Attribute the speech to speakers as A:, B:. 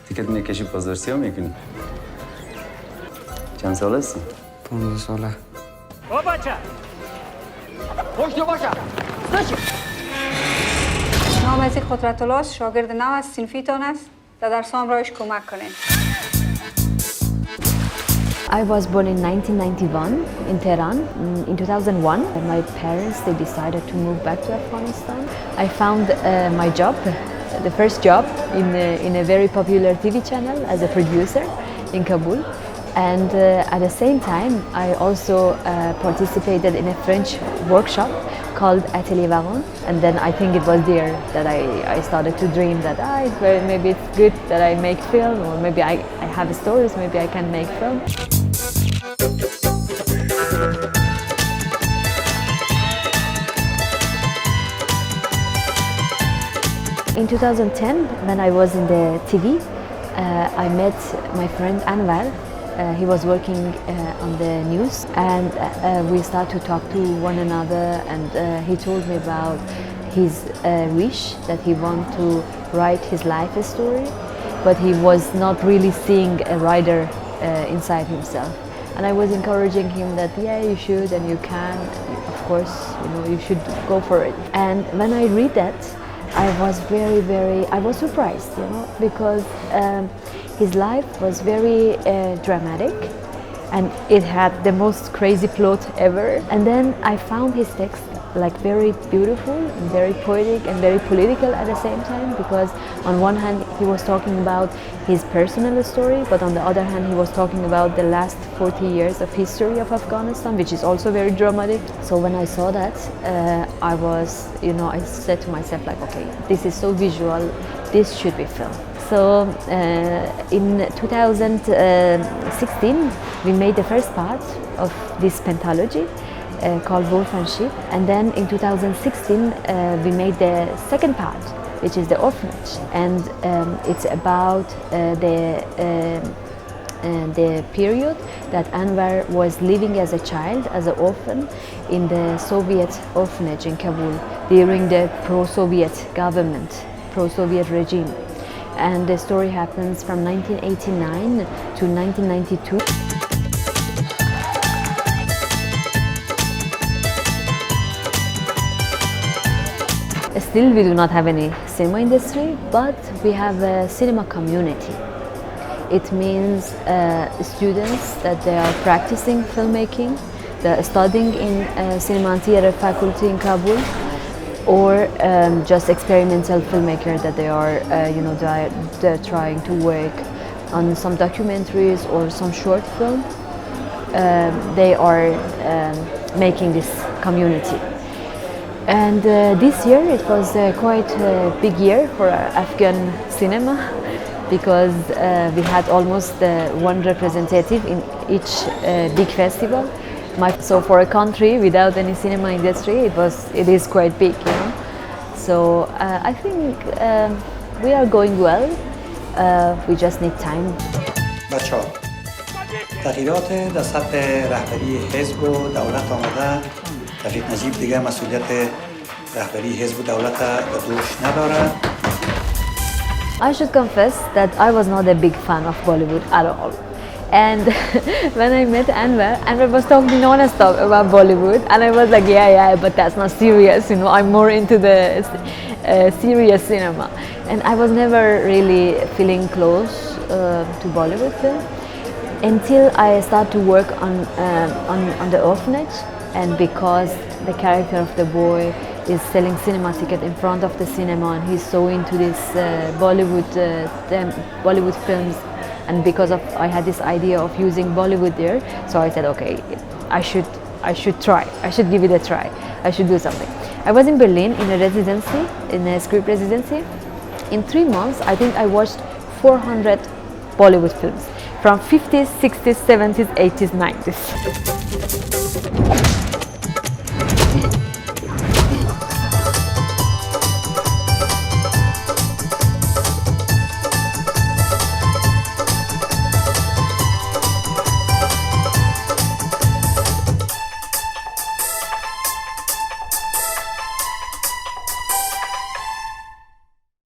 A: تیکت میکشی بازرسی ها میکنی. چند ساله هستی؟
B: 15 ساله.
C: او بچه پشت باشه
D: نام از قدرت الله است، شاگرد نو از صنفیتان است و در سامرایش کمک کنین.
E: I was born in 1991 in Tehran. In 2001, my parents they decided to move back to Afghanistan. I found my job, the first job, in a very popular TV channel as a producer in Kabul. And at the same time, I also participated in a French workshop called Atelier Varon. And then I think it was there that I started to dream that maybe it's good that I make film, or maybe I have stories, maybe I can make film. In 2010, when I was in the TV, I met my friend Anwar. He was working on the news, and we started to talk to one another, and he told me about his wish that he wanted to write his life story, but he was not really seeing a writer inside himself. And I was encouraging him that yeah, you should and you can, of course, you should go for it. And when I read that, I was I was surprised, because his life was very dramatic, and it had the most crazy plot ever. And then I found his text like very beautiful and very poetic and very political at the same time, because on one hand he was talking about his personal story, but on the other hand he was talking about the last 40 years of history of Afghanistan, which is also very dramatic. So when I saw that, I said to myself like, okay, this is so visual, this should be film. So in 2016 we made the first part of this pentalogy called Wolf and Sheep, and then in 2016 we made the second part, which is the orphanage, and it's about the period that Anwar was living as a child, as an orphan, in the Soviet orphanage in Kabul during the pro-Soviet government, pro-Soviet regime. And the story happens from 1989 to 1992. Still, we do not have any cinema industry, but we have a cinema community. It means students that they are practicing filmmaking, they are studying in cinema and theater faculty in Kabul, or just experimental filmmakers that they are, they're trying to work on some documentaries or some short film. They are making this community. And this year it was quite a big year for Afghan cinema, because we had almost one representative in each big festival. So for a country without any cinema industry, it is quite big, So I think we are going well. We just need time.
F: بچه‌ها، تغییرات در سطح رهبری حزب و دولت آمده. رفیق نجیب دیگه مسئولیت رهبری حزب و دولت به دوش نداره.
E: I should confess that I was not a big fan of Bollywood at all. And when I met Anwar was talking non-stop about Bollywood, and I was like, yeah, but that's not serious, I'm more into the serious cinema. And I was never really feeling close to Bollywood film until I started to work on the orphanage, and because the character of the boy is selling cinema ticket in front of the cinema, and he's so into this Bollywood films. And because I had this idea of using Bollywood there, so I said, okay, I should try. I should give it a try. I should do something. I was in Berlin in a residency, in a script residency. In 3 months, I think I watched 400 Bollywood films from 50s, 60s, 70s, 80s, 90s.